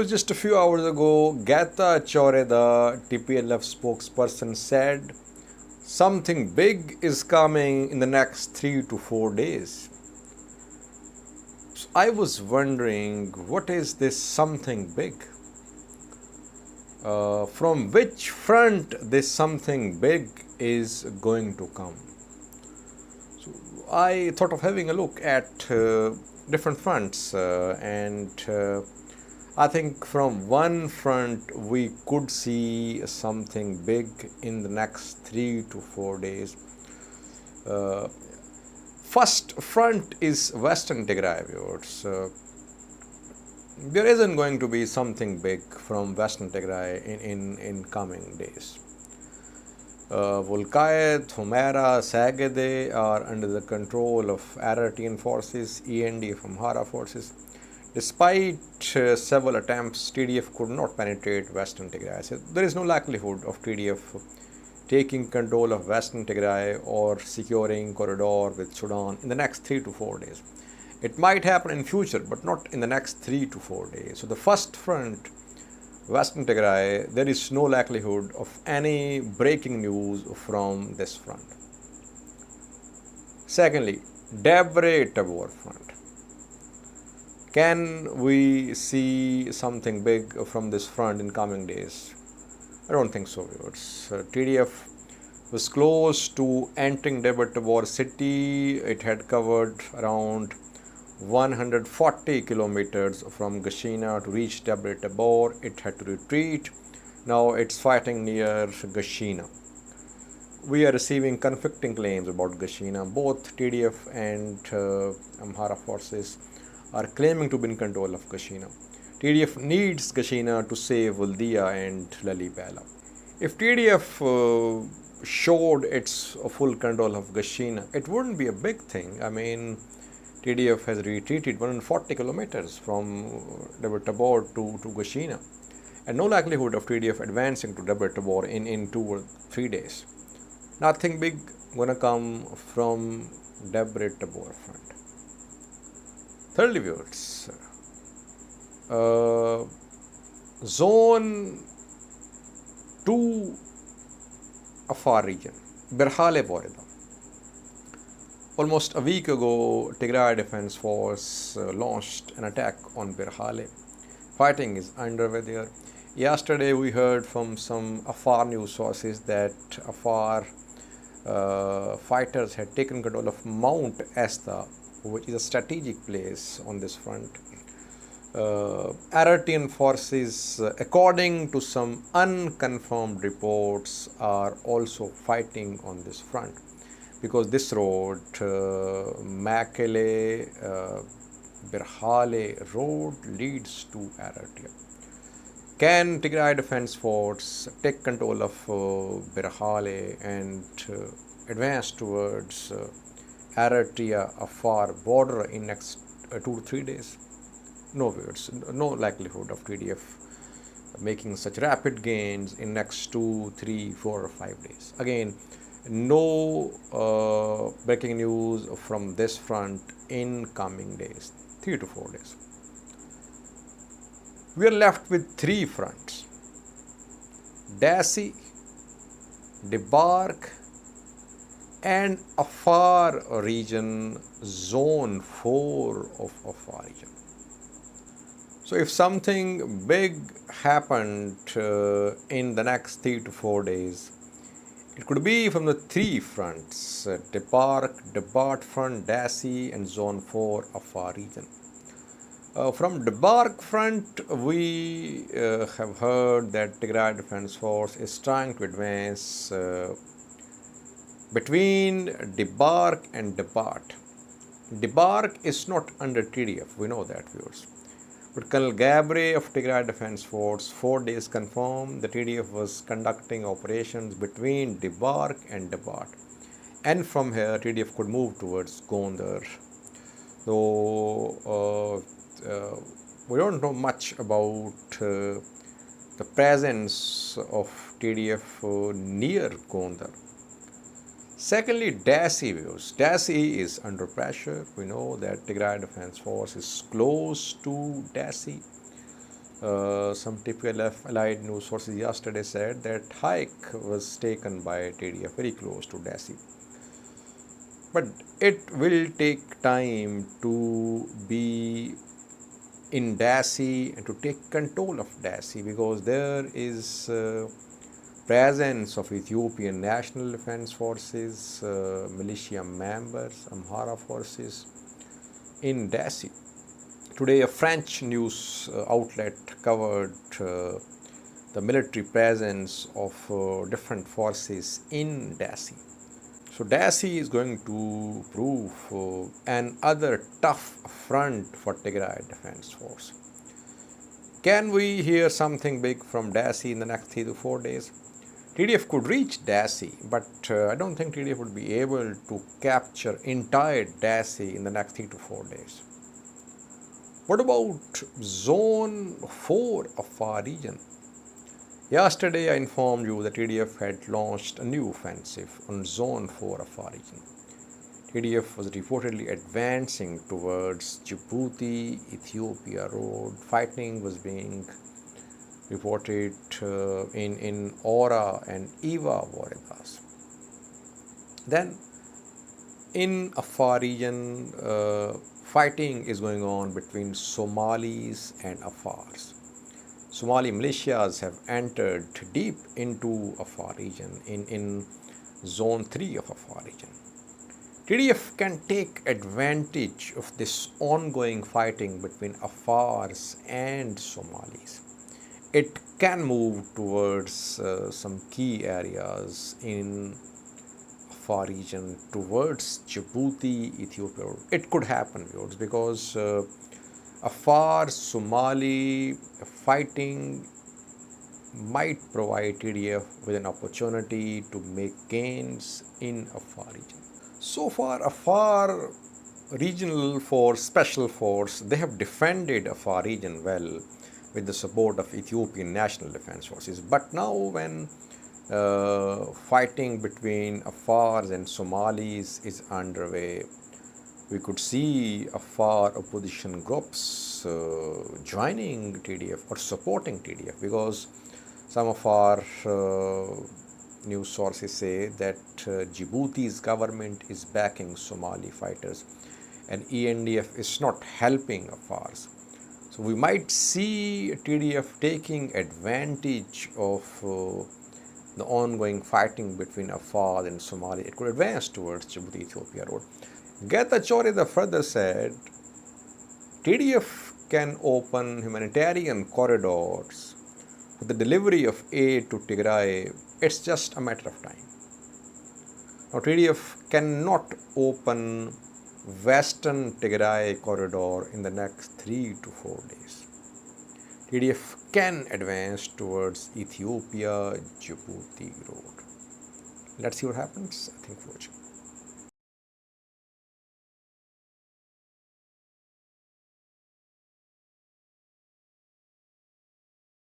Viewers, just a few hours ago, Getachew Reda, TPLF spokesperson, said something big is coming in the next 3 to 4 days. So I was wondering, what is this something big? From which front this something big is going to come? So I thought of having a look at different fronts and I think from one front we could see something big in the next 3 to 4 days. First front is Western Tigray, viewers. There isn't going to be something big from Western Tigray in coming days. Volkayet, Humera, Sagede are under the control of Eritrean forces, END from Amhara forces. Despite several attempts, TDF could not penetrate Western Tigray. So there is no likelihood of TDF taking control of Western Tigray or securing corridor with Sudan in the next 3 to 4 days. It might happen in future, but not in the next 3 to 4 days. So the first front, Western Tigray, there is no likelihood of any breaking news from this front. Secondly, Debre Tabor front. Can we see something big from this front in coming days? I don't think so, viewers. TDF was close to entering Debre Tabor city. It had covered around 140 kilometers from Gashina to reach Debre Tabor. It had to retreat. Now it's fighting near Gashina. We are receiving conflicting claims about Gashina. Both TDF and Amhara forces are claiming to be in control of Gashina. TDF needs Gashina to save Vuldia and Lalibela. If TDF showed its full control of Gashina, it wouldn't be a big thing. I mean, TDF has retreated 140 kilometers from Debre Tabor to Gashina, and no likelihood of TDF advancing to Debre Tabor in 2 or 3 days. Nothing big gonna come from Debre Tabor front. Thirdly, viewers, Zone 2 Afar region, Berhale Boreda. Almost a week ago, Tigray Defense Force launched an attack on Berhale. Fighting is underway there. Yesterday, we heard from some Afar news sources that Afar fighters had taken control of Mount Esta, which is a strategic place on this front. Eritrean forces, according to some unconfirmed reports, are also fighting on this front because this road, Mekele Berhale road, leads to Eritrea. Can Tigray Defense Force take control of Berhale and advance towards Eritrea Afar border in next 2 to 3 days? No, viewers, no likelihood of TDF making such rapid gains in next 2, 3, 4 or 5 days. Again, no breaking news from this front in coming days, 3 to 4 days. We are left with 3 fronts: Dasi, Debark and Afar region, Zone 4 of Afar region. So if something big happened in the next 3 to 4 days, it could be from the 3 fronts: Debark front, Dasi and Zone 4 Afar region. From Debark front, we have heard that Tigray Defense Force is trying to advance between Debark and Debat. Debark is not under TDF, we know that, viewers. But Colonel Gabre of Tigray Defense Force 4 days confirmed the TDF was conducting operations between Debark and Debat. And from here, TDF could move towards Gondar. So, we don't know much about the presence of TDF near Gondar. Secondly, Dasi, viewers. Dasi is under pressure. We know that Tigray Defense Force is close to Dasi. Some TPLF allied news sources yesterday said that hike was taken by TDF very close to Dassi. But it will take time to be in Dassi and to take control of Dassi, because there is presence of Ethiopian National Defense Forces, militia members, Amhara forces in Dassi. Today, a French news outlet covered the military presence of different forces in Dassi. So, Dassi is going to prove another tough front for Tigray Defense Force. Can we hear something big from Dassi in the next 3 to 4 days? TDF could reach Dassi, but I don't think TDF would be able to capture entire Dassi in the next 3 to 4 days. What about Zone 4 of Afar region? Yesterday I informed you that TDF had launched a new offensive on Zone 4 of Afar region. TDF was reportedly advancing towards Djibouti, Ethiopia road. Fighting was being reported in Ora and Eva Waredas. Then in Afar region, fighting is going on between Somalis and Afars. Somali militias have entered deep into Afar region in Zone 3 of Afar region. TDF can take advantage of this ongoing fighting between Afars and Somalis. It can move towards some key areas in Afar region, towards Djibouti, Ethiopia. It could happen, viewers, because Afar Somali fighting might provide TDF with an opportunity to make gains in Afar region. So far, Afar regional force, special force, they have defended Afar region well with the support of Ethiopian National Defense Forces. But now when fighting between Afars and Somalis is underway, we could see Afar opposition groups joining TDF or supporting TDF, because some of our news sources say that Djibouti's government is backing Somali fighters and ENDF is not helping Afars. So we might see TDF taking advantage of the ongoing fighting between Afar and Somali. It could advance towards Djibouti Ethiopia road. Getachew Reda further said TDF can open humanitarian corridors for the delivery of aid to Tigray. It's just a matter of time. Now TDF cannot open Western Tigray corridor in the next 3 to 4 days. TDF can advance towards Ethiopia Djibouti road. Let's see what happens. Thank you for watching.